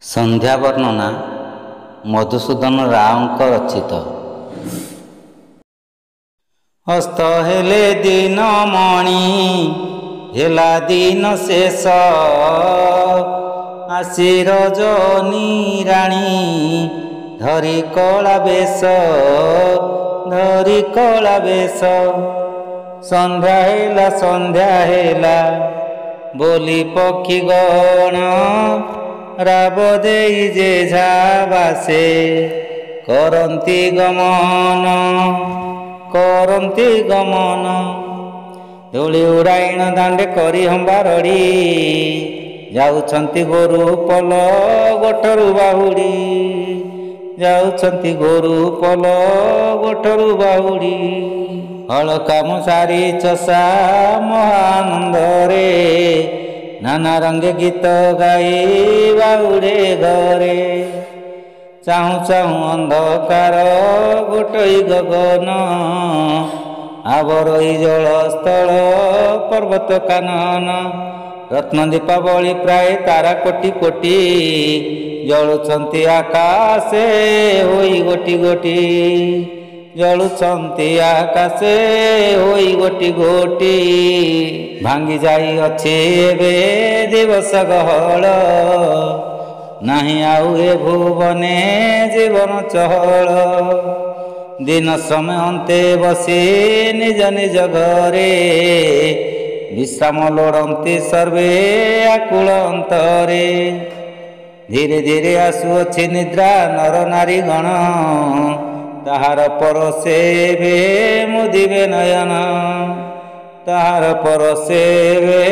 ସନ୍ଧ୍ୟା ବର୍ଣ୍ଣନା ମଧୁସୂଦନ ରାଓଙ୍କ ରଚିତ। ହସ୍ତ ହେଲେ ଦିନ ମଣି ହେଲା ଦିନ ଶେଷ, ଆସି ରଜନୀ ରାଣୀ ଧରି କଳା ବେଶ, ଧରି କଳା ବେଶ। ସନ୍ଧ୍ୟା ହେଲା ବୋଲି ପକ୍ଷୀ ଗଣ ରାବ ଦେଇ ଯେଝା ବାସେ କରନ୍ତି ଗମନ, କରନ୍ତି ଗମନ। ଧୂଳି ଉଡ଼ାଇଣ ଦାଣ୍ଡେ କରି ହମ୍ବାରଡ଼ି, ଯାଉଛନ୍ତି ଗୋରୁ ପଲ ଗୋଠରୁ ବାହୁଡ଼ି, ଯାଉଛନ୍ତି ଗୋରୁ ପଲ ଗୋଠରୁ ବାହୁଡ଼ି। ହଳ କାମ ସାରି ଚଷା ମହାନନ୍ଦରେ, ନାନା ରଙ୍ଗେ ଗୀତ ଗାଇ ବାହୁଡ଼େ ଘରେ। ଚାହୁଁ ଚାହୁଁ ଅନ୍ଧକାର ଗୋଟଇ ଗଗନ, ଆବରଇ ଜଳ ସ୍ଥଳ ପର୍ବତ କାନନ। ରତ୍ନ ଦୀପାବଳି ପ୍ରାୟ ତାରା କୋଟି କୋଟି, ଜଳୁଛନ୍ତି ଆକାଶେ ହୋଇ ଗୋଟି ଗୋଟି, ଜଳୁଛନ୍ତି ଆକାଶେ ହୋଇ ଗୋଟି ଗୋଟି। ଭାଙ୍ଗି ଯାଇଅଛି ଏବେ ଦିବସ ଗହଳ, ନାହିଁ ଆଉ ଏ ଭୁବନେ ଜୀବନ ଚହଳ। ଦିନ ଶ୍ରମେ ଅନ୍ତେ ବସି ନିଜ ନିଜ ଘରେ, ବିଶ୍ରାମ ଲୋଡ଼ନ୍ତି ସର୍ବେ ଆକୁଳ ଅନ୍ତରେ। ଧୀରେ ଧୀରେ ଆସୁଅଛି ନିଦ୍ରା ନର ନାରୀ ଗଣ, ତାହାର ପରଶେ ଏବେ ମୁଦିବେ ନୟନ, ତାହାର ପରଶେ ଏବେ